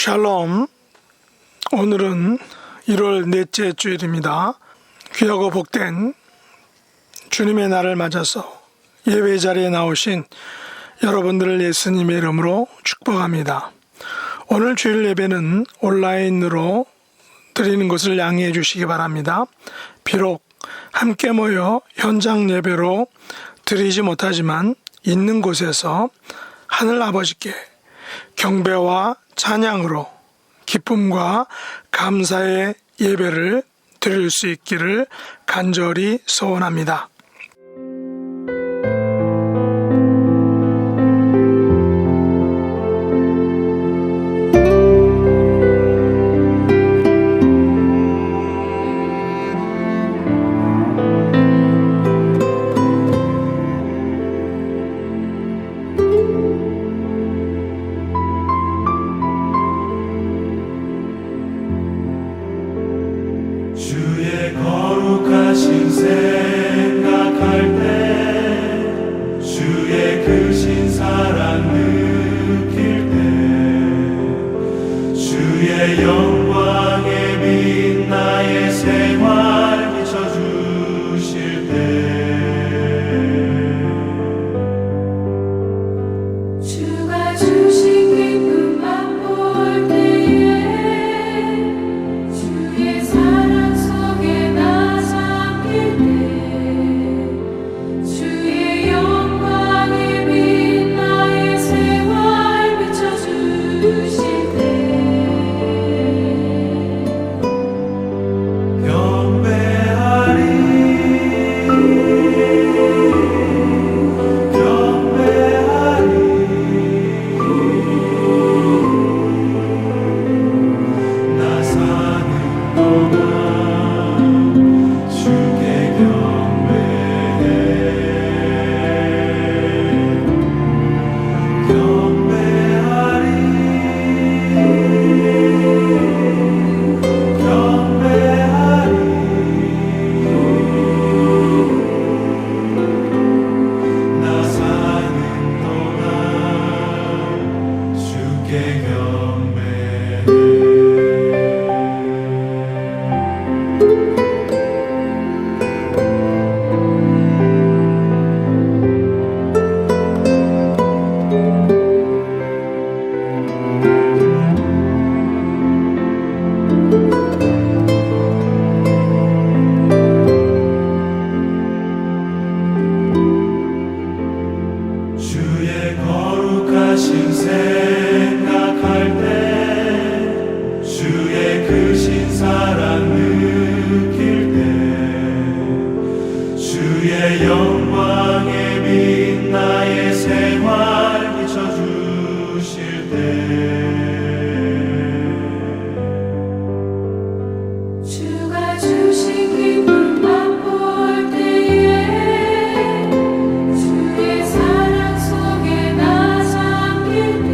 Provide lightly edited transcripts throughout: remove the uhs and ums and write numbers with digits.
샬롬. 오늘은 1월 넷째 주일입니다. 귀하고 복된 주님의 날을 맞아서 예배 자리에 나오신 여러분들을 예수님의 이름으로 축복합니다. 오늘 주일 예배는 온라인으로 드리는 것을 양해해 주시기 바랍니다. 비록 함께 모여 현장 예배로 드리지 못하지만 있는 곳에서 하늘 아버지께 경배와 찬양으로 기쁨과 감사의 예배를 드릴 수 있기를 간절히 소원합니다. 주의 거룩하신 생각할 때, 주의 크신 사랑 느낄 때, 주의 영광의 빛 나의 생활 비춰주실 때, 주가 주신 기쁨 맛볼 때에 주의 사랑 속에 나 잠길 때 주의 영광의 빛 나의 생활 비춰주실 때 나 사는 동안 주께 나 사는 동안 주께 경배해. 주의 거룩하신 생각할 때, 주의 크신 사랑 느낄 때, 주의 영광의 빛 나의 생활 비춰주실 때, 주가 주신 기쁨 맛볼 때에 주의 사랑 속에 나 잠길 때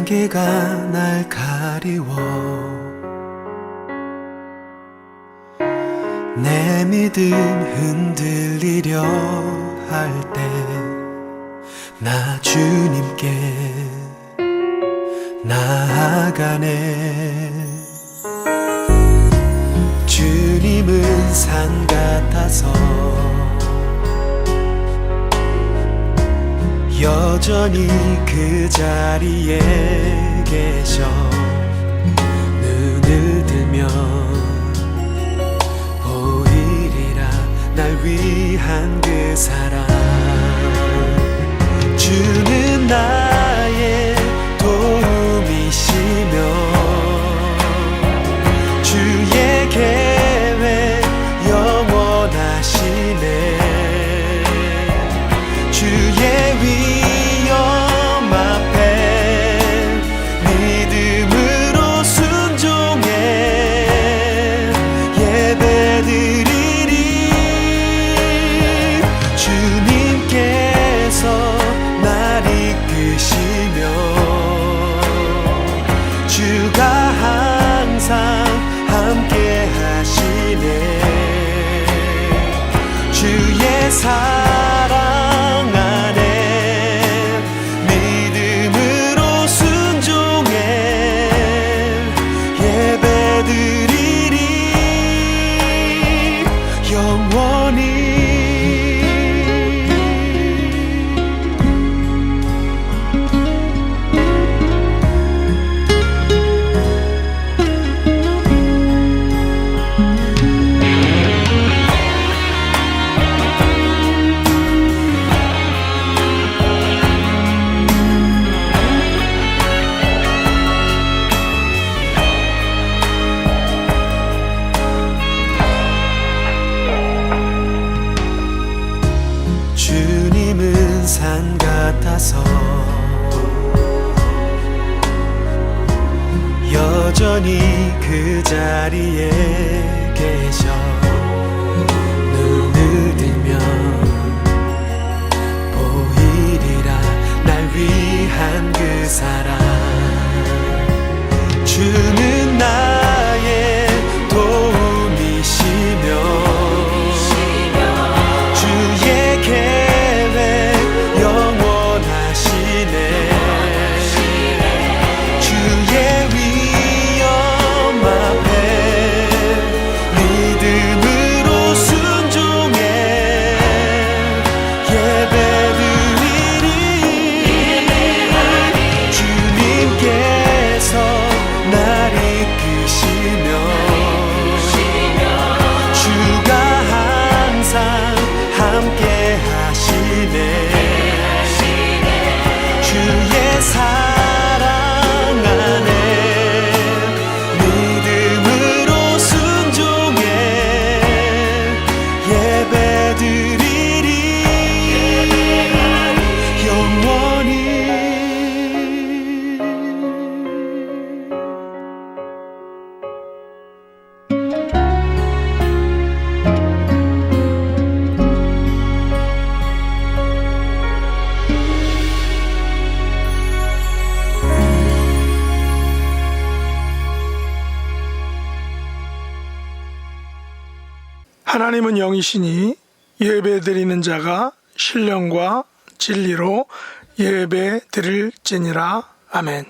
안개가 날 가리워 내 믿음 흔들리려 할 때 나 주님께 나아가네. 주님은 산 같아서 여전히 그 자리에 계셔. 눈을 들면 보이리라 날 위한 그 사랑. 주는 나의 도움이시며 주의 계획 영원하시네. 주의 위엄 앞에 믿음으로 순종해 예배드리리. 주님께서 날 이끄시며 주가 항상 함께 하시네. 주의 사랑 안에 믿음으로 순종해 예배드리리 영원히. 주님은 산 같아서 여전히 그 자리에 계셔. 눈을 들면 보이리라 날 위한 그 사랑. 주는 나의 도움이시며 주의 계획 영원하시네. 주의 위엄 앞에 믿음으로 순종해 예배드리리. 주님께서 날 이끄시며 주가 항상 함께 하시네. 주의 사랑 안에 믿음으로 순종해 예배드리리 영원히. 하나님은 영이시니 예배드리는 자가 신령과 진리로 예배드릴지니라. 아멘.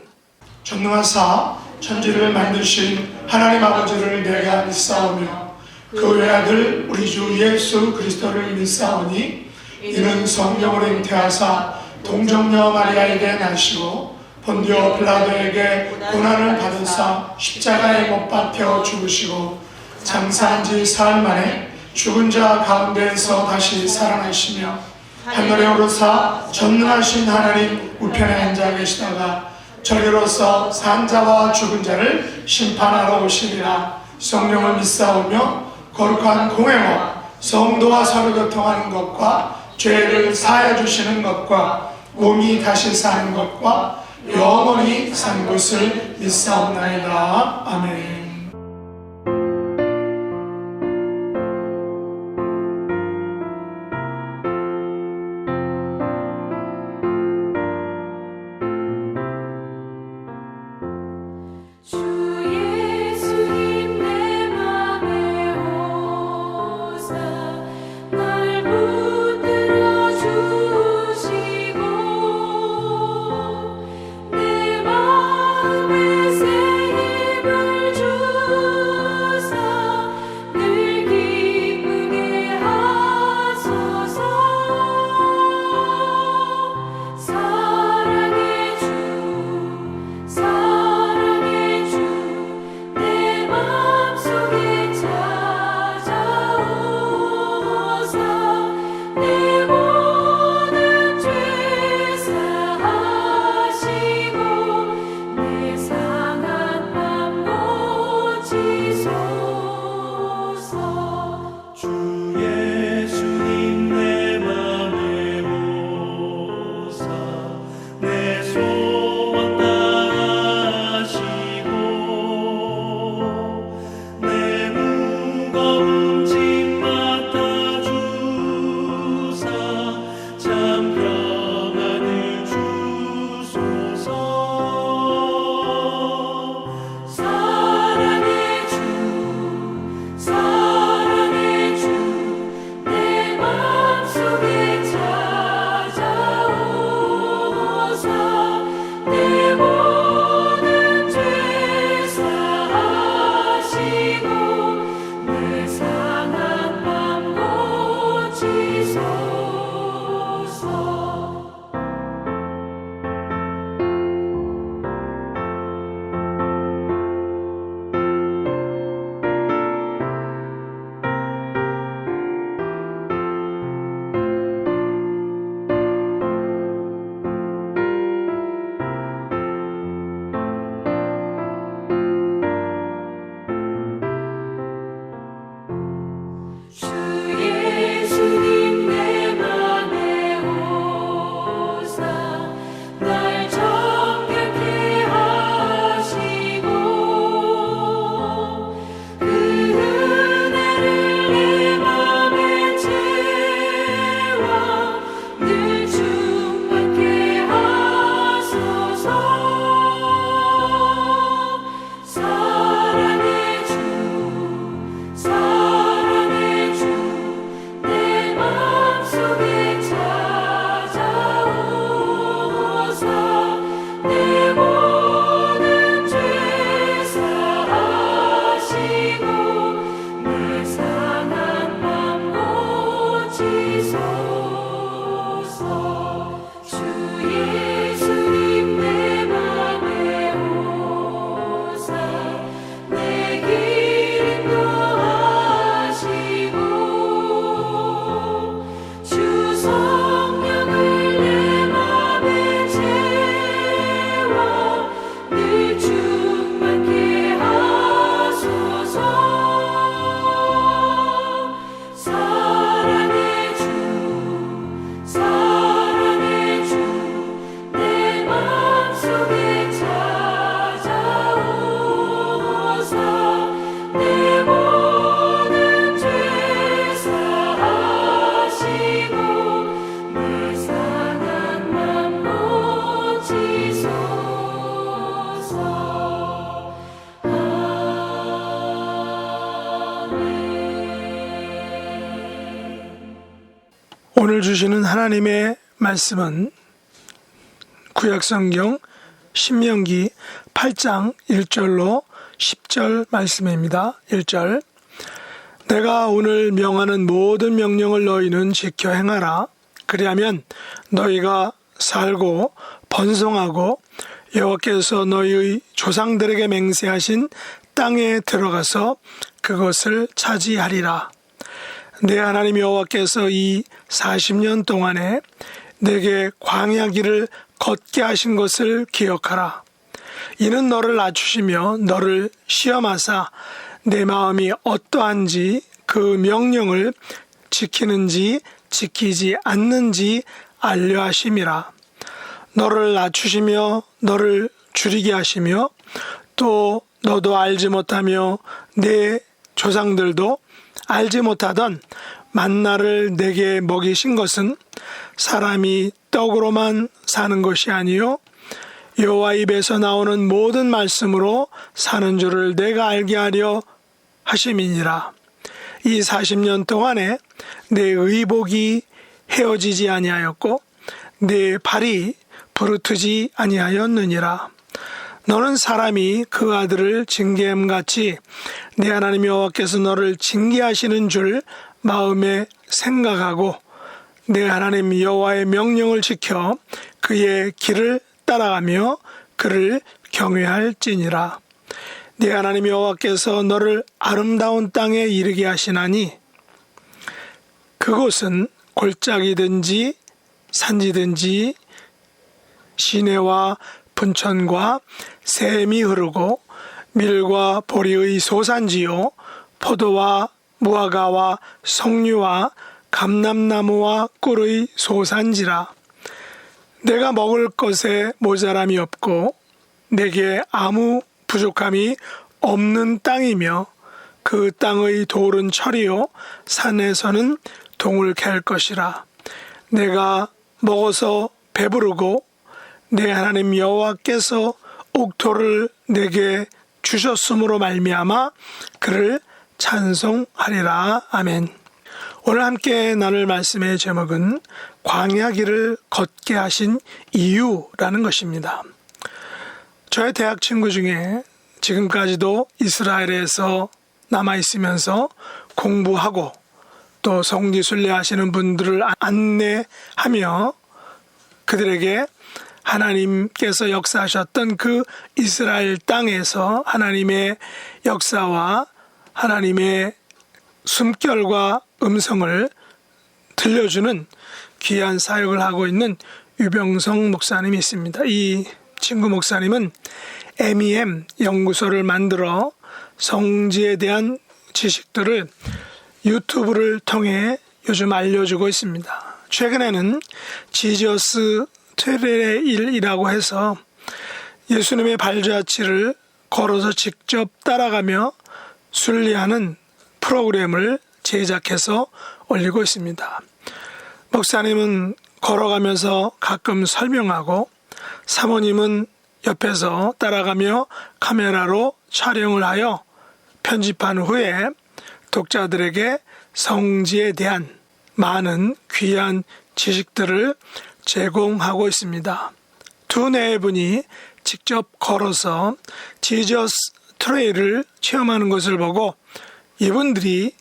전능하사 천지를 만드신 하나님 아버지를 내가 믿사오며 그 외아들 우리 주 예수 그리스도를 믿사오니 이는 성령으로 잉태하사 동정녀 마리아에게 나시고 본디오 빌라도에게 고난을 받으사 십자가에 못 박혀 죽으시고 장사한 지 사흘 만에 죽은 자 가운데에서 다시 살아나시며 하늘에 오르사 전능하신 하나님 우편에 앉아 계시다가 저리로서 산 자와 죽은 자를 심판하러 오시리라. 성령을 믿사오며 거룩한 공회와 성도와 서로 교통하는 것과 죄를 사하여 주시는 것과 몸이 다시 사는 것과 영원히 사는 것을 믿사옵나이다. 아멘. 오늘 주시는 하나님의 말씀은 구약성경 신명기 8장 1절로 10절 말씀입니다. 1절 내가 오늘 명하는 모든 명령을 너희는 지켜 행하라. 그리하면 너희가 살고 번성하고 여호와께서 너희의 조상들에게 맹세하신 땅에 들어가서 그것을 차지하리라. 내 하나님 여호와께서 이 40년 동안에 내게 광야 길을 걷게 하신 것을 기억하라. 이는 너를 낮추시며 너를 시험하사 내 마음이 어떠한지 그 명령을 지키는지 지키지 않는지 알려 하심이라. 너를 낮추시며 너를 줄이게 하시며 또 너도 알지 못하며 내 조상들도 알지 못하던 만나를 내게 먹이신 것은 사람이 떡으로만 사는 것이 아니요 여호와 입에서 나오는 모든 말씀으로 사는 줄을 내가 알게 하려 하심이니라. 이 40년 동안에 내 의복이 헤어지지 아니하였고 내 발이 부르트지 아니하였느니라. 너는 사람이 그 아들을 징계함같이 내 하나님 여호와께서 너를 징계하시는 줄 마음에 생각하고 내 하나님 여호와의 명령을 지켜 그의 길을 따라가며 그를 경외할지니라. 네 하나님 여호와께서 너를 아름다운 땅에 이르게 하시나니 그곳은 골짜기든지 산지든지 시내와 분천과 샘이 흐르고 밀과 보리의 소산지요 포도와 무화과와 석류와 감람나무와 꿀의 소산지라. 내가 먹을 것에 모자람이 없고 내게 아무 부족함이 없는 땅이며 그 땅의 돌은 철이요 산에서는 동을 캘 것이라. 내가 먹어서 배부르고 내 하나님 여호와께서 옥토를 내게 주셨음으로 말미암아 그를 찬송하리라. 아멘. 오늘 함께 나눌 말씀의 제목은 광야 길을 걷게 하신 이유라는 것입니다. 저의 대학 친구 중에 지금까지도 이스라엘에서 남아있으면서 공부하고 또 성지순례 하시는 분들을 안내하며 그들에게 하나님께서 역사하셨던 그 이스라엘 땅에서 하나님의 역사와 하나님의 숨결과 음성을 들려주는 귀한 사역을 하고 있는 유병성 목사님이 있습니다. 이 친구 목사님은 MEM 연구소를 만들어 성지에 대한 지식들을 유튜브를 통해 요즘 알려주고 있습니다. 최근에는 지저스 트레일이라고 해서 예수님의 발자취를 걸어서 직접 따라가며 순례하는 프로그램을 제작해서 올리고 있습니다. 목사님은 걸어가면서 가끔 설명하고 사모님은 옆에서 따라가며 카메라로 촬영을 하여 편집한 후에 독자들에게 성지에 대한 많은 귀한 지식들을 제공하고 있습니다. 두 네 분이 직접 걸어서 지저스 트레일을 체험하는 것을 보고 이분들이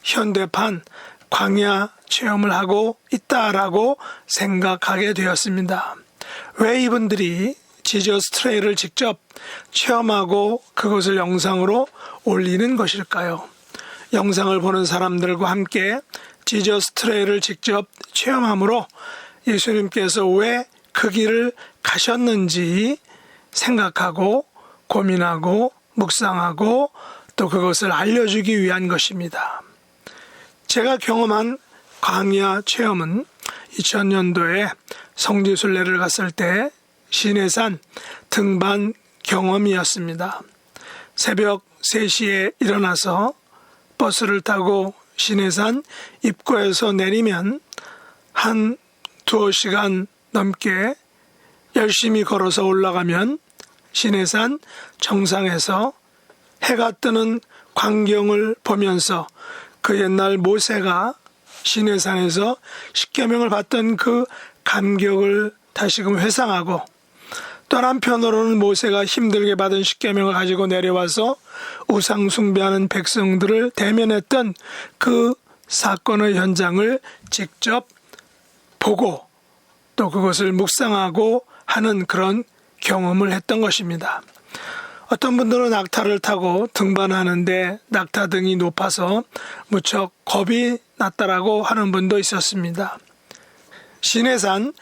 현대판 광야 체험을 하고 있다라고 생각하게 되었습니다. 왜 이분들이 지저스 트레일을 직접 체험하고 그것을 영상으로 올리는 것일까요? 영상을 보는 사람들과 함께 지저스 트레일을 직접 체험함으로 예수님께서 왜 그 길을 가셨는지 생각하고 고민하고 묵상하고 또 그것을 알려주기 위한 것입니다. 제가 경험한 광야 체험은 2000년도에 성지순례를 갔을 때 시내산 등반 경험이었습니다. 새벽 3시에 일어나서 버스를 타고 시내산 입구에서 내리면 한 두어 시간 넘게 열심히 걸어서 올라가면 시내산 정상에서 해가 뜨는 광경을 보면서 그 옛날 모세가 시내산에서 십계명을 받던 그 감격을 다시금 회상하고, 또 한편으로는 모세가 힘들게 받은 십계명을 가지고 내려와서 우상 숭배하는 백성들을 대면했던 그 사건의 현장을 직접 보고 또 그것을 묵상하고 하는 그런 경험을 했던 것입니다. 어떤 분들은 낙타를 타고 등반하는데 낙타 등이 높아서 무척 겁이 났다라고 하는 분도 있었습니다. 시내산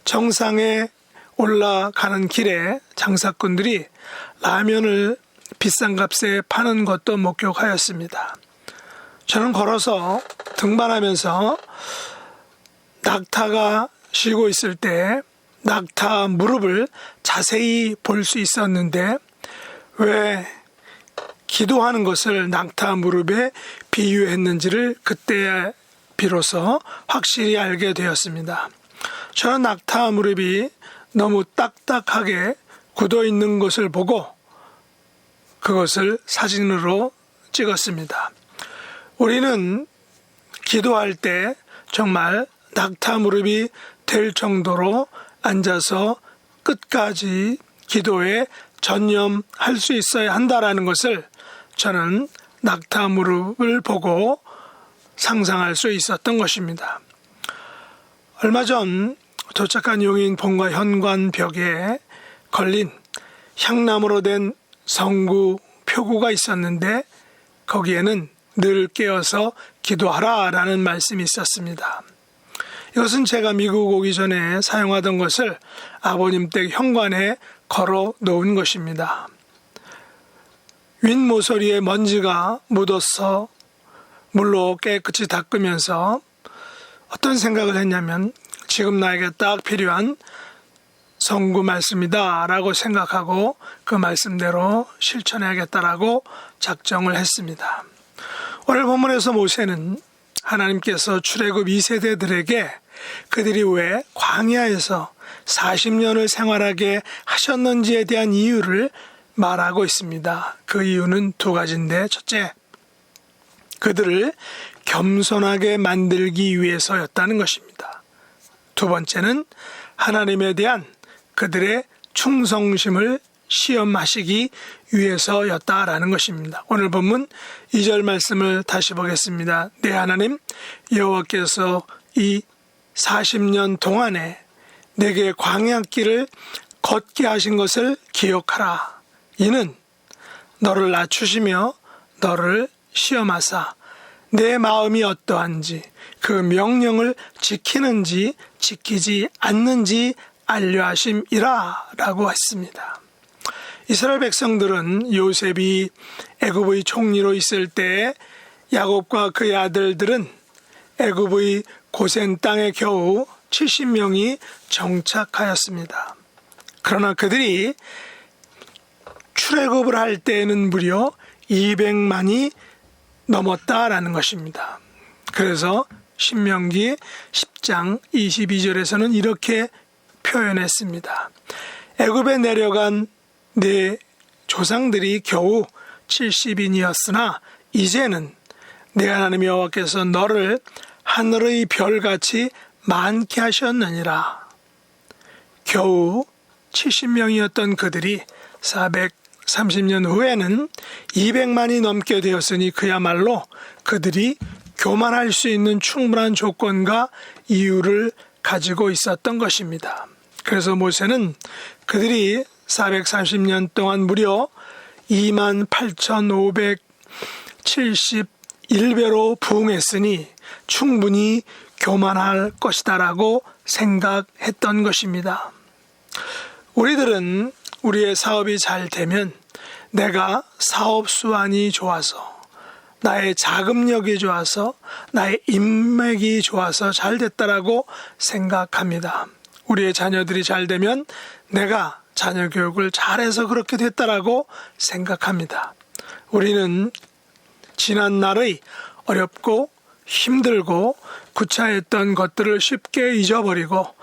정상에 올라가는 길에 장사꾼들이 라면을 비싼 값에 파는 것도 목격하였습니다. 저는 걸어서 등반하면서 낙타가 쉬고 있을 때 낙타 무릎을 자세히 볼 수 있었는데, 왜 기도하는 것을 낙타 무릎에 비유했는지를 그때 비로소 확실히 알게 되었습니다. 저는 낙타 무릎이 너무 딱딱하게 굳어 있는 것을 보고 그것을 사진으로 찍었습니다. 우리는 기도할 때 정말 낙타 무릎이 될 정도로 앉아서 끝까지 기도에 전념할 수 있어야 한다라는 것을 저는 낙타 무릎을 보고 상상할 수 있었던 것입니다. 얼마 전 도착한 용인 본가 현관 벽에 걸린 향나무로 된 성구 표구가 있었는데, 거기에는 늘 깨어서 기도하라라는 말씀이 있었습니다. 이것은 제가 미국 오기 전에 사용하던 것을 아버님 댁 현관에 걸어 놓은 것입니다. 윗모서리에 먼지가 묻어서 물로 깨끗이 닦으면서 어떤 생각을 했냐면, 지금 나에게 딱 필요한 성구 말씀이다 라고 생각하고 그 말씀대로 실천해야겠다라고 작정을 했습니다. 오늘 본문에서 모세는 하나님께서 출애굽 2세대들에게 그들이 왜 광야에서 40년을 생활하게 하셨는지에 대한 이유를 말하고 있습니다. 그 이유는 두 가지인데, 첫째, 그들을 겸손하게 만들기 위해서였다는 것입니다. 두 번째는 하나님에 대한 그들의 충성심을 시험하시기 위해서였다라는 것입니다. 오늘 본문 2절 말씀을 다시 보겠습니다. 내 하나님 여호와께서 이 40년 동안에 내게 광야길을 걷게 하신 것을 기억하라. 이는 너를 낮추시며 너를 시험하사 내 마음이 어떠한지 그 명령을 지키는지 지키지 않는지 알려 하심이라 라고 했습니다. 이스라엘 백성들은 요셉이 애굽의 총리로 있을 때 야곱과 그의 아들들은 애굽의 고센 땅에 겨우 70명이 정착하였습니다. 그러나 그들이 출애굽을 할 때에는 무려 200만이 넘었다라는 것입니다. 그래서 신명기 10장 22절에서는 이렇게 표현했습니다. 애굽에 내려간 내 조상들이 겨우 70인이었으나 이제는 내 하나님 여호와께서 너를 하늘의 별같이 많게 하셨느니라. 겨우 70명이었던 그들이 430년 후에는 200만이 넘게 되었으니 그야말로 그들이 교만할 수 있는 충분한 조건과 이유를 가지고 있었던 것입니다. 그래서 모세는 그들이 430년 동안 무려 28,571배로 부흥했으니 충분히 교만할 것이다라고 생각했던 것입니다. 우리들은 우리의 사업이 잘 되면 내가 사업 수완이 좋아서, 나의 자금력이 좋아서, 나의 인맥이 좋아서 잘 됐다라고 생각합니다. 우리의 자녀들이 잘 되면 내가 자녀 교육을 잘해서 그렇게 됐다라고 생각합니다. 우리는 지난 날의 어렵고 힘들고 구차했던 것들을 쉽게 잊어버리고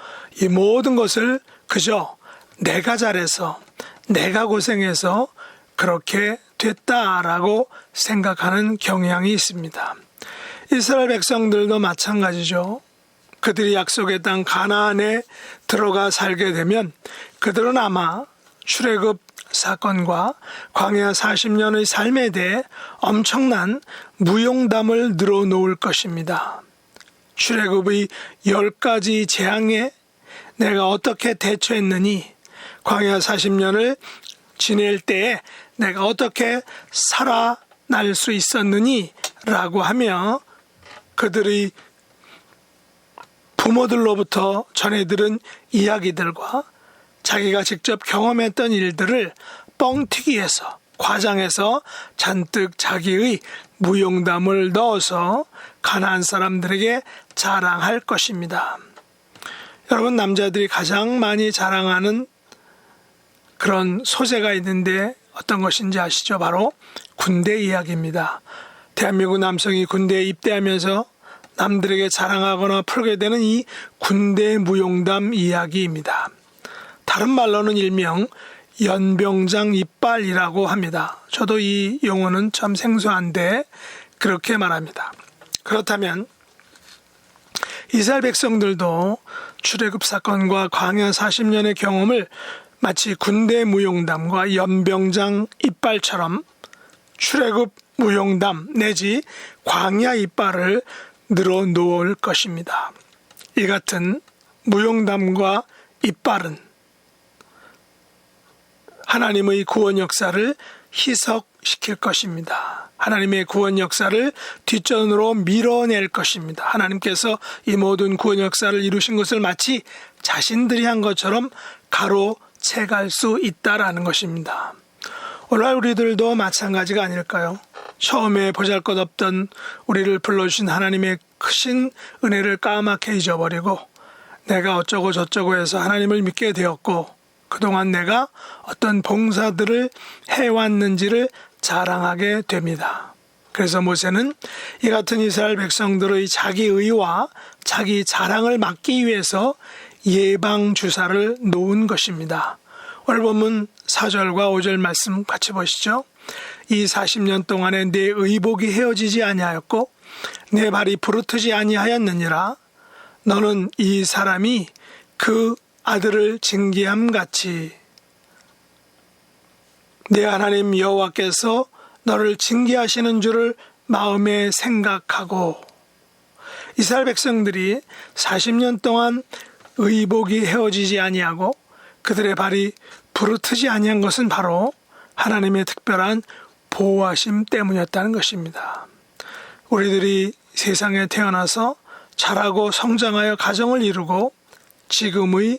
이 모든 것을 그저 내가 잘해서, 내가 고생해서 그렇게 됐다라고 생각하는 경향이 있습니다. 이스라엘 백성들도 마찬가지죠. 그들이 약속의 땅 가나안에 들어가 살게 되면 그들은 아마 출애굽 사건과 광야 40년의 삶에 대해 엄청난 무용담을 늘어놓을 것입니다. 출애굽의 10가지 재앙에 내가 어떻게 대처했느니, 광야 40년을 지낼 때에 내가 어떻게 살아날 수 있었느니 라고 하며 그들의 부모들로부터 전해 들은 이야기들과 자기가 직접 경험했던 일들을 뻥튀기해서 과장해서 잔뜩 자기의 무용담을 넣어서 가나안 사람들에게 자랑할 것입니다. 여러분, 남자들이 가장 많이 자랑하는 그런 소재가 있는데 어떤 것인지 아시죠? 바로 군대 이야기입니다. 대한민국 남성이 군대에 입대하면서 남들에게 자랑하거나 풀게 되는 이 군대 무용담 이야기입니다. 다른 말로는 일명 연병장 이빨이라고 합니다. 저도 이 용어는 참 생소한데 그렇게 말합니다. 그렇다면 이스라엘 백성들도 출애굽 사건과 광야 40년의 경험을 마치 군대 무용담과 연병장 이빨처럼 출애굽 무용담 내지 광야 이빨을 늘어놓을 것입니다. 이 같은 무용담과 이빨은 하나님의 구원 역사를 희석시킬 것입니다. 하나님의 구원 역사를 뒷전으로 밀어낼 것입니다. 하나님께서 이 모든 구원 역사를 이루신 것을 마치 자신들이 한 것처럼 가로채갈 수 있다라는 것입니다. 오늘 우리들도 마찬가지가 아닐까요? 처음에 보잘것없던 우리를 불러주신 하나님의 크신 은혜를 까맣게 잊어버리고 내가 어쩌고 저쩌고 해서 하나님을 믿게 되었고 그동안 내가 어떤 봉사들을 해왔는지를 자랑하게 됩니다. 그래서 모세는 이 같은 이스라엘 백성들의 자기 의와 자기 자랑을 막기 위해서 예방 주사를 놓은 것입니다. 오늘 본문 4절과 5절 말씀 같이 보시죠. 이 40년 동안에 내 의복이 헤어지지 아니하였고 내 발이 부르트지 아니하였느니라. 너는 이 사람이 그 아들을 징계함 같이 내 하나님 여호와께서 너를 징계하시는 줄을 마음에 생각하고. 이스라엘 백성들이 40년 동안 의복이 헤어지지 아니하고 그들의 발이 부르트지 아니한 것은 바로 하나님의 특별한 보호하심 때문이었다는 것입니다. 우리들이 세상에 태어나서 자라고 성장하여 가정을 이루고 지금의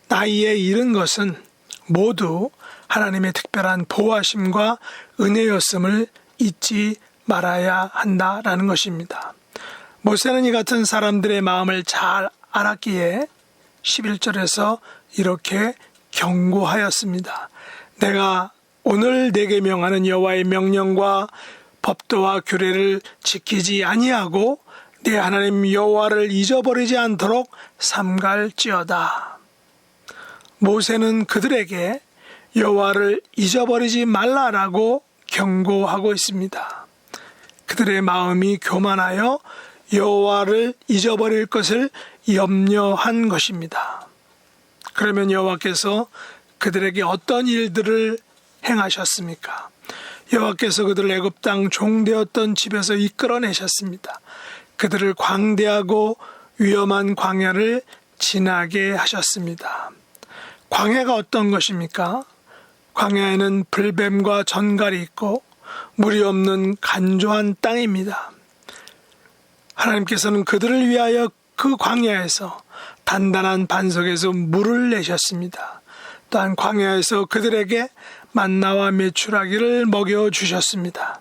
나이에 이른 것은 모두 하나님의 특별한 보호하심과 은혜였음을 잊지 말아야 한다라는 것입니다. 모세는 이 같은 사람들의 마음을 잘 알았기에 11절에서 이렇게 경고하였습니다. 내가 오늘 내게 명하는 여호와의 명령과 법도와 규례를 지키지 아니하고 내 하나님 여호와를 잊어버리지 않도록 삼갈지어다. 모세는 그들에게 여호와를 잊어버리지 말라라고 경고하고 있습니다. 그들의 마음이 교만하여 여호와를 잊어버릴 것을 염려한 것입니다. 그러면 여호와께서 그들에게 어떤 일들을 행하셨습니까? 여호와께서 그들을 애굽 땅 종되었던 집에서 이끌어내셨습니다. 그들을 광대하고 위험한 광야를 지나게 하셨습니다. 광야가 어떤 것입니까? 광야에는 불뱀과 전갈이 있고 물이 없는 간조한 땅입니다. 하나님께서는 그들을 위하여 그 광야에서 단단한 반석에서 물을 내셨습니다. 또한 광야에서 그들에게 만나와 메추라기를 먹여주셨습니다.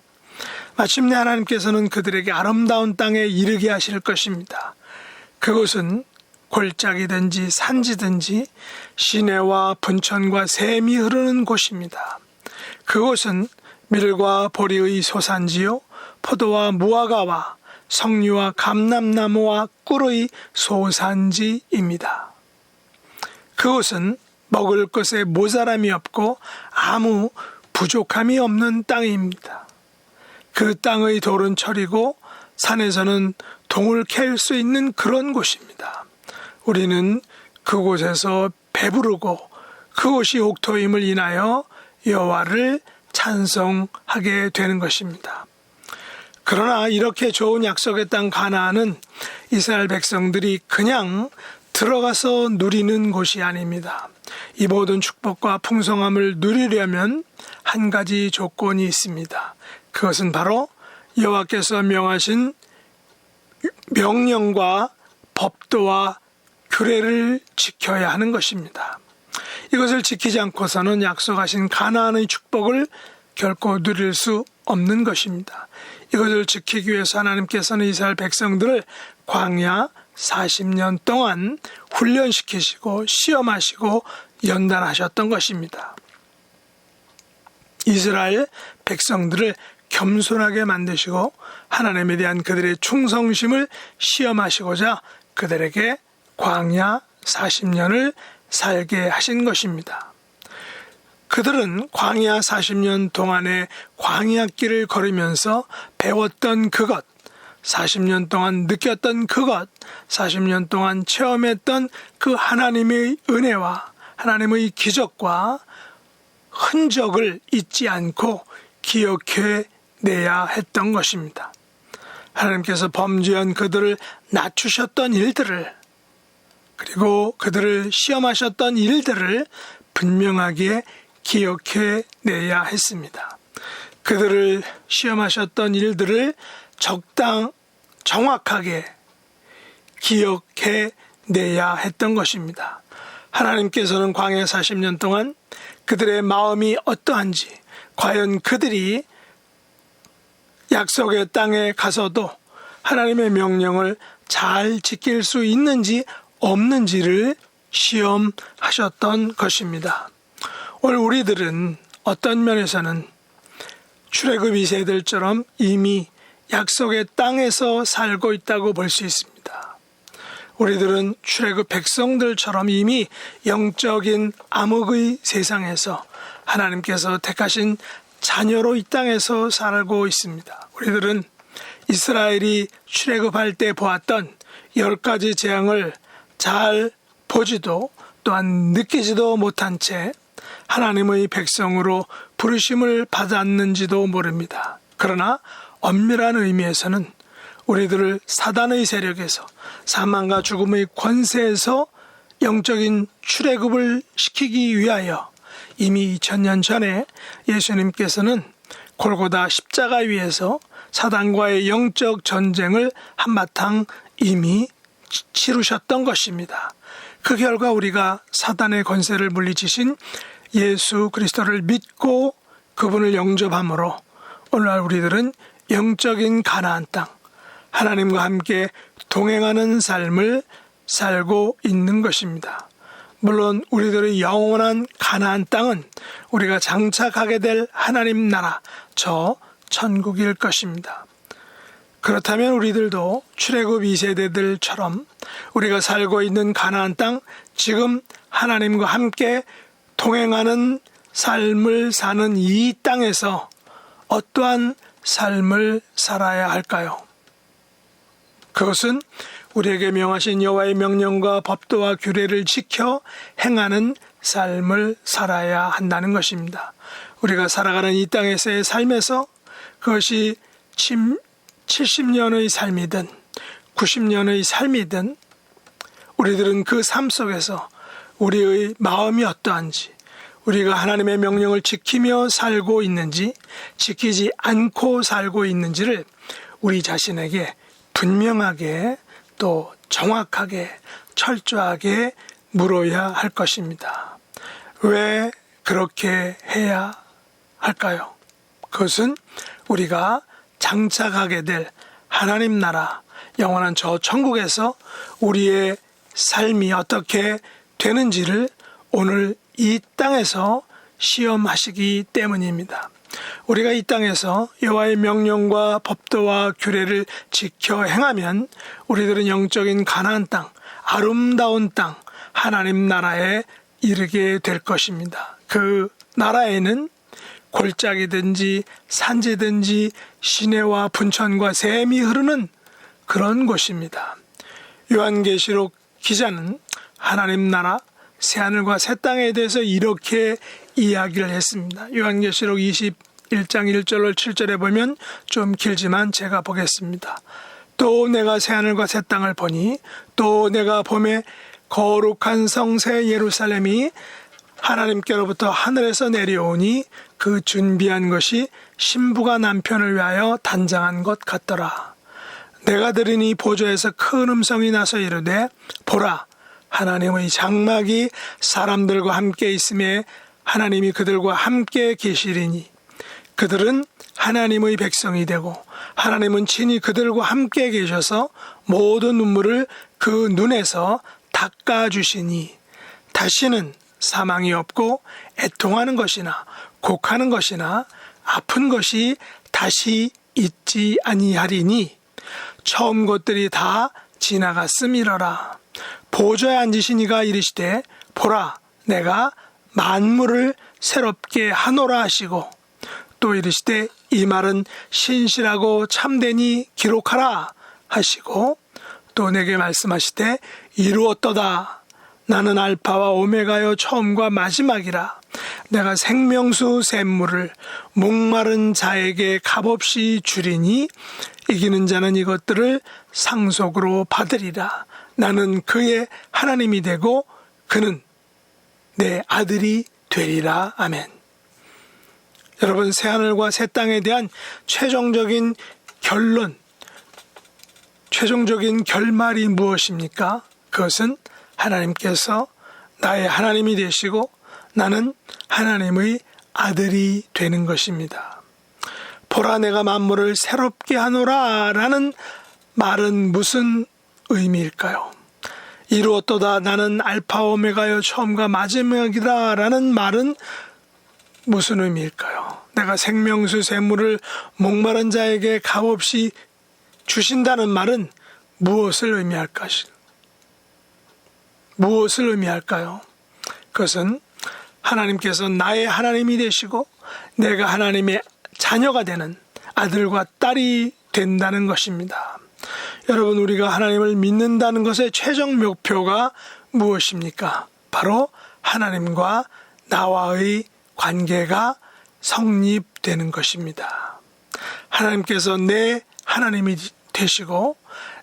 마침내 하나님께서는 그들에게 아름다운 땅에 이르게 하실 것입니다. 그곳은 골짜기든지 산지든지 시내와 분천과 샘이 흐르는 곳입니다. 그곳은 밀과 보리의 소산지요 포도와 무화과와 석류와 감람나무와 꿀의 소산지입니다. 그곳은 먹을 것에 모자람이 없고 아무 부족함이 없는 땅입니다. 그 땅의 돌은 철이고 산에서는 동을 캘 수 있는 그런 곳입니다. 우리는 그곳에서 배부르고 그곳이 옥토임을 인하여 여호와를 찬송하게 되는 것입니다. 그러나 이렇게 좋은 약속의 땅 가나안은 이스라엘 백성들이 그냥 들어가서 누리는 곳이 아닙니다. 이 모든 축복과 풍성함을 누리려면 한 가지 조건이 있습니다. 그것은 바로 여호와께서 명하신 명령과 법도와 규례를 지켜야 하는 것입니다. 이것을 지키지 않고서는 약속하신 가나안의 축복을 결코 누릴 수 없는 것입니다. 이것을 지키기 위해서 하나님께서는 이스라엘 백성들을 광야 40년 동안 훈련시키시고 시험하시고 연단하셨던 것입니다. 이스라엘 백성들을 겸손하게 만드시고 하나님에 대한 그들의 충성심을 시험하시고자 그들에게 광야 40년을 살게 하신 것입니다. 그들은 광야 40년 동안의 광야길을 걸으면서 배웠던 그것, 40년 동안 느꼈던 그것, 40년 동안 체험했던 그 하나님의 은혜와 하나님의 기적과 흔적을 잊지 않고 기억해 내야 했던 것입니다. 하나님께서 범죄한 그들을 낮추셨던 일들을, 그리고 그들을 시험하셨던 일들을 분명하게 기억해 내야 했습니다. 그들을 시험하셨던 일들을 정확하게 기억해 내야 했던 것입니다. 하나님께서는 광야 40년 동안 그들의 마음이 어떠한지, 과연 그들이 약속의 땅에 가서도 하나님의 명령을 잘 지킬 수 있는지 없는지를 시험하셨던 것입니다. 오늘 우리들은 어떤 면에서는 출애굽 2세들처럼 이미 약속의 땅에서 살고 있다고 볼 수 있습니다. 우리들은 출애굽 백성들처럼 이미 영적인 암흑의 세상에서 하나님께서 택하신 자녀로 이 땅에서 살고 있습니다. 우리들은 이스라엘이 출애굽할 때 보았던 10가지 재앙을 잘 보지도 또한 느끼지도 못한 채 하나님의 백성으로 부르심을 받았는지도 모릅니다. 그러나 엄밀한 의미에서는 우리들을 사단의 세력에서 사망과 죽음의 권세에서 영적인 출애굽을 시키기 위하여 이미 2000년 전에 예수님께서는 골고다 십자가 위에서 사단과의 영적 전쟁을 한바탕 이미 치르셨던 것입니다. 그 결과 우리가 사단의 권세를 물리치신 예수 그리스도를 믿고 그분을 영접함으로 오늘날 우리들은 영적인 가나안 땅, 하나님과 함께 동행하는 삶을 살고 있는 것입니다. 물론 우리들의 영원한 가나안 땅은 우리가 장착하게 될 하나님 나라, 저 천국일 것입니다. 그렇다면 우리들도 출애굽 2세대들처럼 우리가 살고 있는 가나안 땅, 지금 하나님과 함께 동행하는 삶을 사는 이 땅에서 어떠한 삶을 살아야 할까요? 그것은 우리에게 명하신 여호와의 명령과 법도와 규례를 지켜 행하는 삶을 살아야 한다는 것입니다. 우리가 살아가는 이 땅에서의 삶에서 그것이 70년의 삶이든 90년의 삶이든 우리들은 그 삶 속에서 우리의 마음이 어떠한지, 우리가 하나님의 명령을 지키며 살고 있는지, 지키지 않고 살고 있는지를 우리 자신에게 분명하게 또 정확하게 철저하게 물어야 할 것입니다. 왜 그렇게 해야 할까요? 그것은 우리가 장착하게 될 하나님 나라, 영원한 저 천국에서 우리의 삶이 어떻게 되는지를 오늘 이 땅에서 시험하시기 때문입니다. 우리가 이 땅에서 여호와의 명령과 법도와 규례를 지켜 행하면 우리들은 영적인 가나안 땅, 아름다운 땅, 하나님 나라에 이르게 될 것입니다. 그 나라에는 골짜기든지 산지든지 시내와 분천과 샘이 흐르는 그런 곳입니다. 요한계시록 기자는 하나님 나라 새하늘과 새 땅에 대해서 이렇게 이야기를 했습니다. 요한계시록 21장 1절로 7절에 보면 좀 길지만 제가 보겠습니다. 또 내가 새하늘과 새 땅을 보니 또 내가 봄에 거룩한 성새 예루살렘이 하나님께로부터 하늘에서 내려오니 그 준비한 것이 신부가 남편을 위하여 단장한 것 같더라. 내가 들으니 보좌에서 큰 음성이 나서 이르되 보라 하나님의 장막이 사람들과 함께 있음에 하나님이 그들과 함께 계시리니 그들은 하나님의 백성이 되고 하나님은 친히 그들과 함께 계셔서 모든 눈물을 그 눈에서 닦아주시니 다시는 사망이 없고 애통하는 것이나 곡하는 것이나 아픈 것이 다시 있지 아니하리니 처음 것들이 다 지나갔음이러라. 보좌에 앉으신 이가 이르시되 보라 내가 만물을 새롭게 하노라 하시고 또 이르시되 이 말은 신실하고 참되니 기록하라 하시고 또 내게 말씀하시되 이루었도다. 나는 알파와 오메가여 처음과 마지막이라. 내가 생명수 샘물을 목마른 자에게 값없이 주리니 이기는 자는 이것들을 상속으로 받으리라. 나는 그의 하나님이 되고 그는 내 아들이 되리라. 아멘. 여러분, 새하늘과 새 땅에 대한 최종적인 결론, 최종적인 결말이 무엇입니까? 그것은 하나님께서 나의 하나님이 되시고 나는 하나님의 아들이 되는 것입니다. 보라 내가 만물을 새롭게 하노라 라는 말은 무슨 의미일까요? 이루었도다 나는 알파 오메가여 처음과 마지막이다 라는 말은 무슨 의미일까요? 내가 생명수 샘물을 목마른 자에게 값없이 주신다는 말은 무엇을 의미할까요? 그것은 하나님께서 나의 하나님이 되시고 내가 하나님의 자녀가 되는 아들과 딸이 된다는 것입니다. 여러분, 우리가 하나님을 믿는다는 것의 최종 목표가 무엇입니까? 바로 하나님과 나와의 관계가 성립되는 것입니다. 하나님께서 내 하나님이 되시고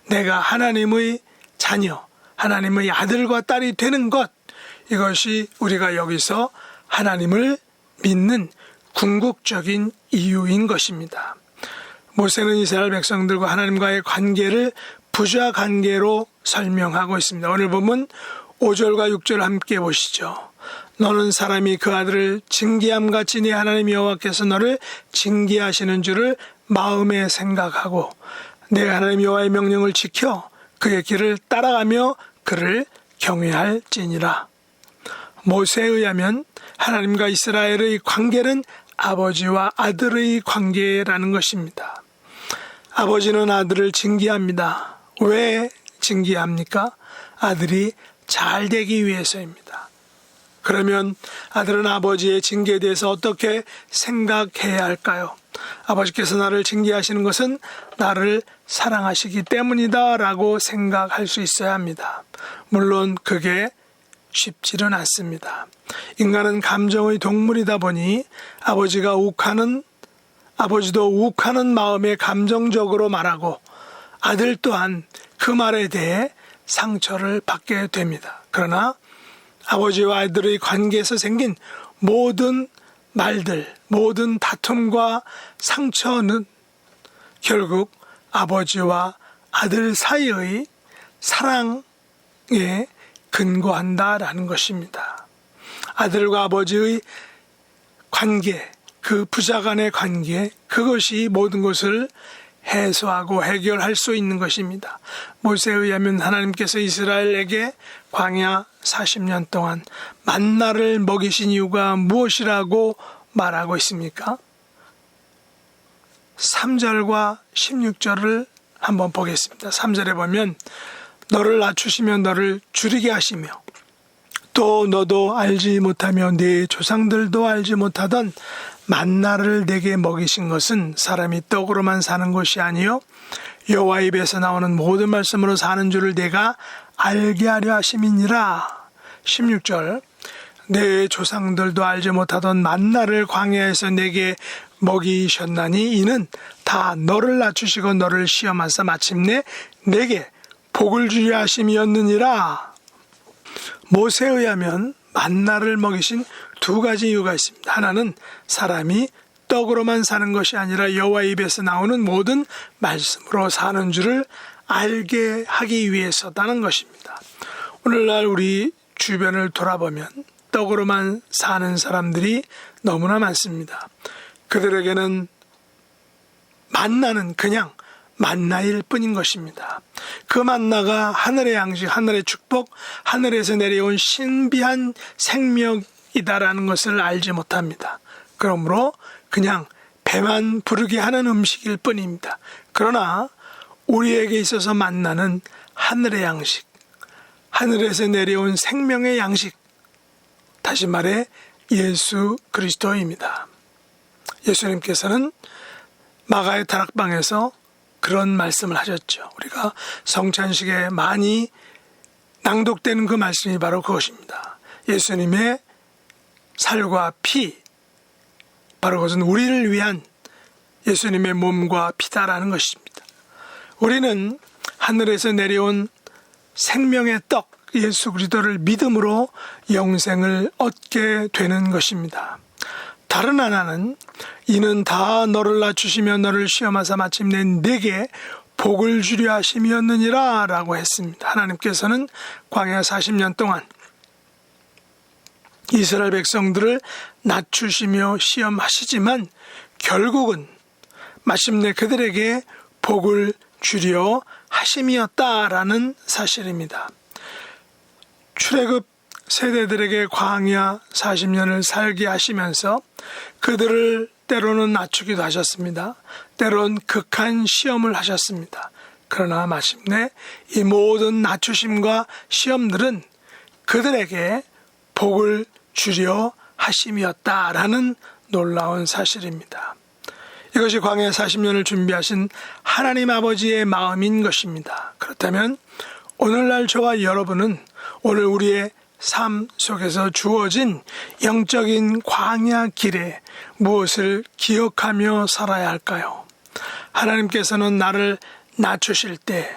내가 하나님의 자녀, 하나님의 아들과 딸이 되는 것, 이것이 우리가 여기서 하나님을 믿는 궁극적인 이유인 것입니다. 모세는 이스라엘 백성들과 하나님과의 관계를 부자 관계로 설명하고 있습니다. 오늘 보면 5절과 6절 함께 보시죠. 너는 사람이 그 아들을 징계함같이 네 하나님 여호와께서 너를 징계하시는 줄을 마음에 생각하고 내 하나님 여호와의 명령을 지켜 그의 길을 따라가며 그를 경외할지니라. 모세에 의하면 하나님과 이스라엘의 관계는 아버지와 아들의 관계라는 것입니다. 아버지는 아들을 징계합니다. 왜 징계합니까? 아들이 잘 되기 위해서입니다. 그러면 아들은 아버지의 징계에 대해서 어떻게 생각해야 할까요? 아버지께서 나를 징계하시는 것은 나를 사랑하시기 때문이다 라고 생각할 수 있어야 합니다. 물론 그게 쉽지는 않습니다. 인간은 감정의 동물이다 보니 아버지도 욱하는 마음에 감정적으로 말하고 아들 또한 그 말에 대해 상처를 받게 됩니다. 그러나 아버지와 아들의 관계에서 생긴 모든 말들, 모든 다툼과 상처는 결국 아버지와 아들 사이의 사랑에 근거한다라는 것입니다. 아들과 아버지의 관계, 그 부자 간의 관계, 그것이 모든 것을 해소하고 해결할 수 있는 것입니다. 모세에 의하면 하나님께서 이스라엘에게 광야 40년 동안 만나를 먹이신 이유가 무엇이라고 말하고 있습니까? 3절과 16절을 한번 보겠습니다. 3절에 보면 너를 낮추시며 너를 줄이게 하시며 또 너도 알지 못하며 네 조상들도 알지 못하던 만나를 내게 먹이신 것은 사람이 떡으로만 사는 것이 아니요 여호와 입에서 나오는 모든 말씀으로 사는 줄을 내가 알게 하려 하심이니라. 16절 내 조상들도 알지 못하던 만나를 광야에서 내게 먹이셨나니 이는 다 너를 낮추시고 너를 시험하사 마침내 내게 복을 주려 하심이었느니라. 모세에 의하면 만나를 먹이신 두 가지 이유가 있습니다. 하나는 사람이 떡으로만 사는 것이 아니라 여호와 입에서 나오는 모든 말씀으로 사는 줄을 알게 하기 위해서다는 것입니다. 오늘날 우리 주변을 돌아보면 떡으로만 사는 사람들이 너무나 많습니다. 그들에게는 만나는 그냥 만나일 뿐인 것입니다. 그 만나가 하늘의 양식, 하늘의 축복, 하늘에서 내려온 신비한 생명이다라는 것을 알지 못합니다. 그러므로 그냥 배만 부르게 하는 음식일 뿐입니다. 그러나 우리에게 있어서 만나는 하늘의 양식, 하늘에서 내려온 생명의 양식, 다시 말해 예수 그리스도입니다. 예수님께서는 마가의 다락방에서 그런 말씀을 하셨죠. 우리가 성찬식에 많이 낭독되는 그 말씀이 바로 그것입니다. 예수님의 살과 피, 바로 그것은 우리를 위한 예수님의 몸과 피다라는 것입니다. 우리는 하늘에서 내려온 생명의 떡 예수 그리스도를 믿음으로 영생을 얻게 되는 것입니다. 다른 하나는 이는 다 너를 낮추시며 너를 시험하사 마침내 내게 복을 주려 하심이었느니라 라고 했습니다. 하나님께서는 광야 40년 동안 이스라엘 백성들을 낮추시며 시험하시지만 결국은 마침내 그들에게 복을 주려 하심이었다라는 사실입니다. 출애굽 세대들에게 광야 40년을 살게 하시면서 그들을 때로는 낮추기도 하셨습니다. 때로는 극한 시험을 하셨습니다. 그러나 마침내 이 모든 낮추심과 시험들은 그들에게 복을 주려 하심이었다라는 놀라운 사실입니다. 이것이 광야 40년을 준비하신 하나님 아버지의 마음인 것입니다. 그렇다면 오늘날 저와 여러분은 오늘 우리의 삶 속에서 주어진 영적인 광야 길에 무엇을 기억하며 살아야 할까요? 하나님께서는 나를 낮추실 때,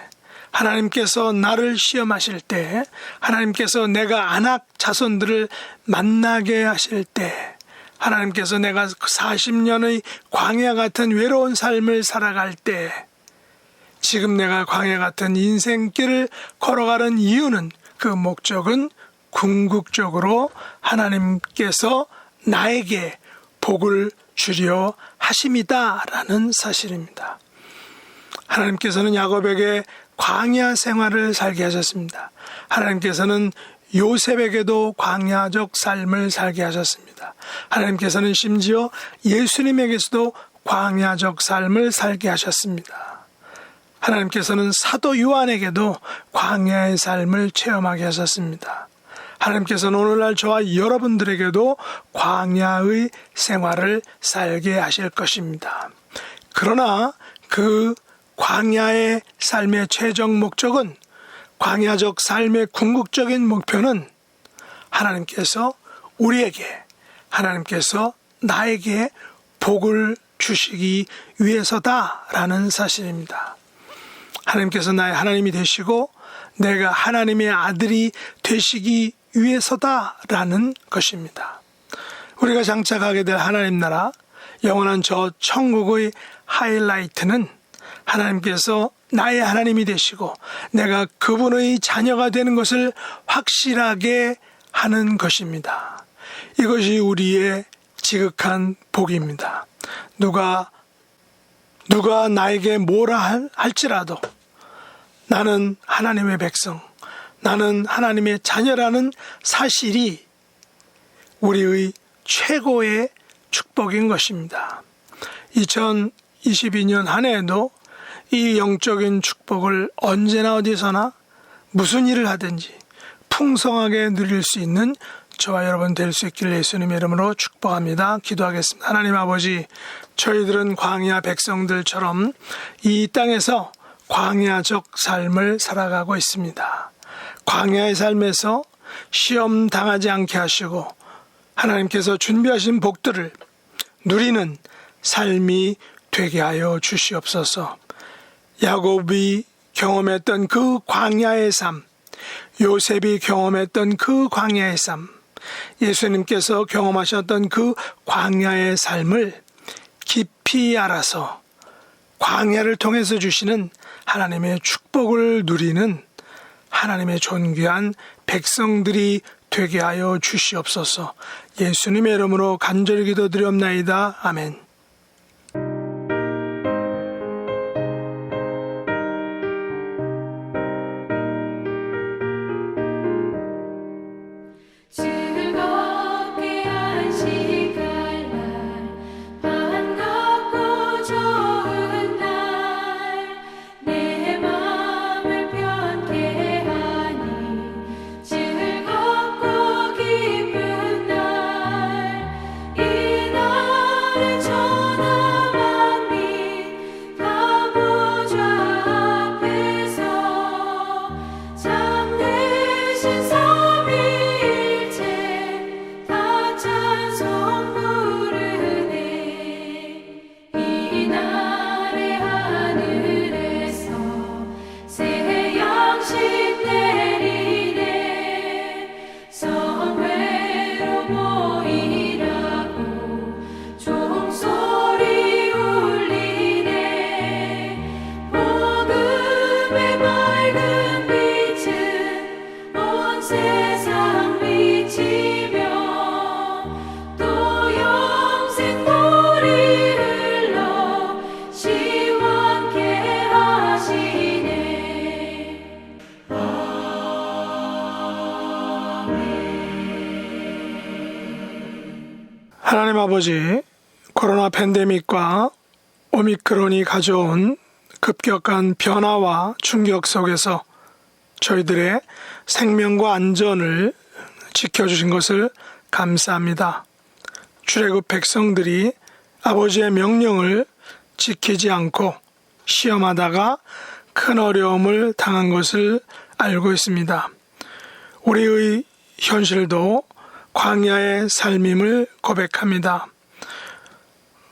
하나님께서 나를 시험하실 때, 하나님께서 내가 안악 자손들을 만나게 하실 때, 하나님께서 내가 40년의 광야 같은 외로운 삶을 살아갈 때, 지금 내가 광야 같은 인생길을 걸어가는 이유는, 그 목적은 궁극적으로 하나님께서 나에게 복을 주려 하심이다라는 사실입니다. 하나님께서는 야곱에게 광야 생활을 살게 하셨습니다. 하나님께서는 요셉에게도 광야적 삶을 살게 하셨습니다. 하나님께서는 심지어 예수님에게서도 광야적 삶을 살게 하셨습니다. 하나님께서는 사도 요한에게도 광야의 삶을 체험하게 하셨습니다. 하나님께서는 오늘날 저와 여러분들에게도 광야의 생활을 살게 하실 것입니다. 그러나 그 광야의 삶의 최종 목적은, 광야적 삶의 궁극적인 목표는 하나님께서 우리에게, 하나님께서 나에게 복을 주시기 위해서다라는 사실입니다. 하나님께서 나의 하나님이 되시고 내가 하나님의 아들이 되시기 위해서다라는 것입니다. 우리가 장착하게 될 하나님 나라, 영원한 저 천국의 하이라이트는 하나님께서 나의 하나님이 되시고 내가 그분의 자녀가 되는 것을 확실하게 하는 것입니다. 이것이 우리의 지극한 복입니다. 누가 나에게 뭐라 할지라도 나는 하나님의 백성, 나는 하나님의 자녀라는 사실이 우리의 최고의 축복인 것입니다. 2022년 한 해에도 이 영적인 축복을 언제나 어디서나 무슨 일을 하든지 풍성하게 누릴 수 있는 저와 여러분 될 수 있기를 예수님의 이름으로 축복합니다. 기도하겠습니다. 하나님 아버지, 저희들은 광야 백성들처럼 이 땅에서 광야적 삶을 살아가고 있습니다. 광야의 삶에서 시험 당하지 않게 하시고 하나님께서 준비하신 복들을 누리는 삶이 되게 하여 주시옵소서. 야곱이 경험했던 그 광야의 삶, 요셉이 경험했던 그 광야의 삶, 예수님께서 경험하셨던 그 광야의 삶을 깊이 알아서 광야를 통해서 주시는 하나님의 축복을 누리는 하나님의 존귀한 백성들이 되게 하여 주시옵소서. 예수님의 이름으로 간절히 기도드리옵나이다. 아멘. 즐겁게 안식할 날 반갑고 좋은 날 내 맘을 편케 하니 즐겁고 기쁜 날 이 날에 천하 만민 다 보좌 앞에서 참되신 삼위일체 다 찬송 부르네. 이 날에 하늘에서 새 양식 내리네. 성회로 모이라고 종소리 울리네. 복음의 맑은 빛은 온 세상 비치며 또 영생 물이 흘러 시원케 하시네. 하나님 아버지, 코로나 팬데믹과 오미크론이 가져온 급격한 변화와 충격 속에서 저희들의 생명과 안전을 지켜주신 것을 감사합니다. 출애굽 백성들이 아버지의 명령을 지키지 않고 시험하다가 큰 어려움을 당한 것을 알고 있습니다. 우리의 현실도 광야의 삶임을 고백합니다.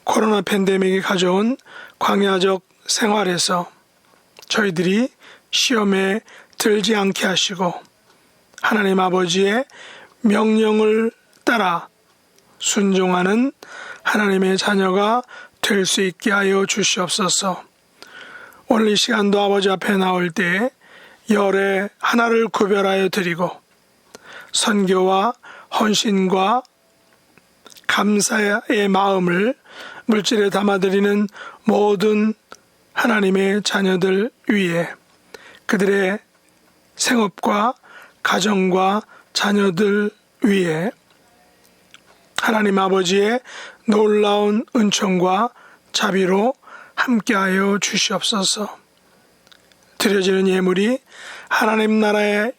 코로나 팬데믹이 가져온 광야적 생활에서 저희들이 시험에 들지 않게 하시고 하나님 아버지의 명령을 따라 순종하는 하나님의 자녀가 될 수 있게 하여 주시옵소서. 오늘 이 시간도 아버지 앞에 나올 때 열의 하나를 구별하여 드리고 선교와 헌신과 감사의 마음을 물질에 담아드리는 모든 하나님의 자녀들 위에 그들의 생업과 가정과 자녀들 위에 하나님 아버지의 놀라운 은총과 자비로 함께하여 주시옵소서. 드려지는 예물이 하나님 나라의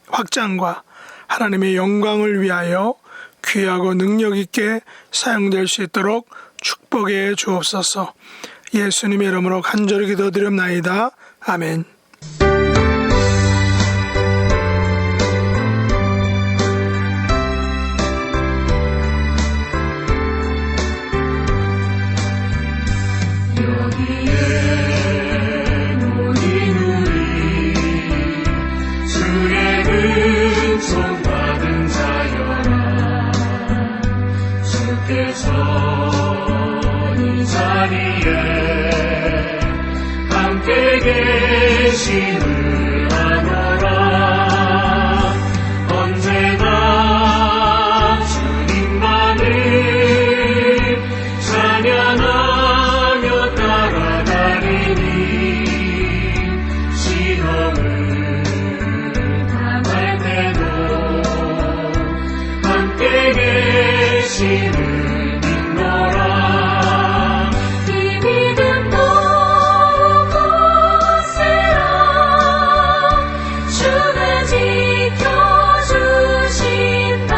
확장과 하나님의 영광을 위하여 귀하고 능력 있게 사용될 수 있도록 축복해 주옵소서. 예수님의 이름으로 간절히 기도드립나이다. 아멘. 이 자리에 함께 계심을 아노라. 언제나 주님만을 찬양하며 따라다니니 시험을 당할 때도 함께 계심을 주는 지켜주신다.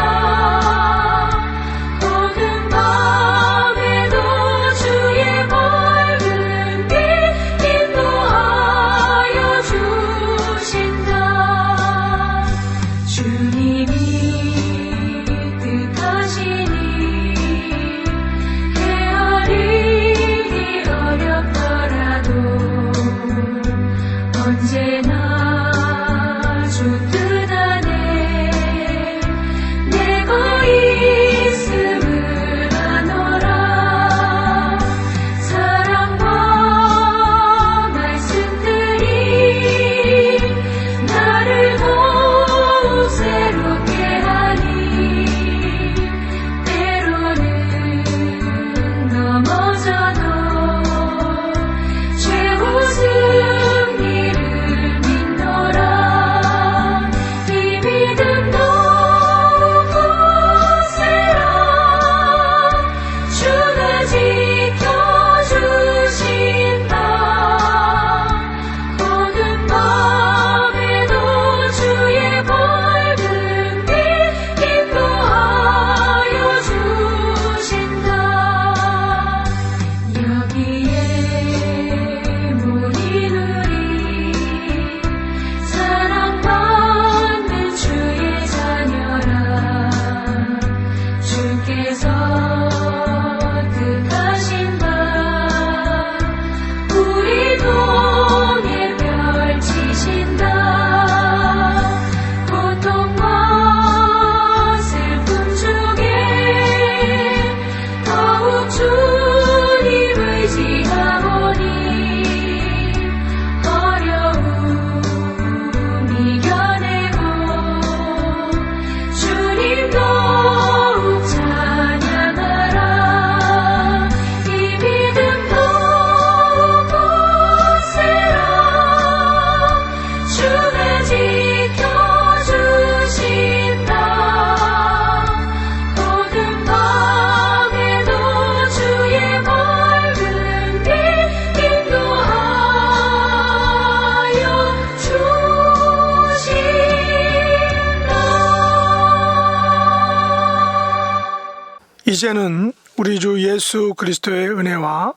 이제는 우리 주 예수 그리스도의 은혜와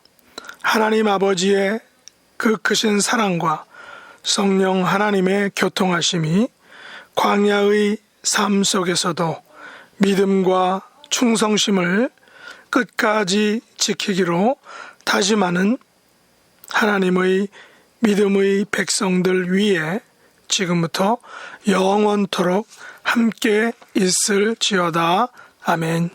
하나님 아버지의 그 크신 사랑과 성령 하나님의 교통하심이 광야의 삶 속에서도 믿음과 충성심을 끝까지 지키기로 다짐하는 하나님의 믿음의 백성들 위에 지금부터 영원토록 함께 있을지어다. 아멘.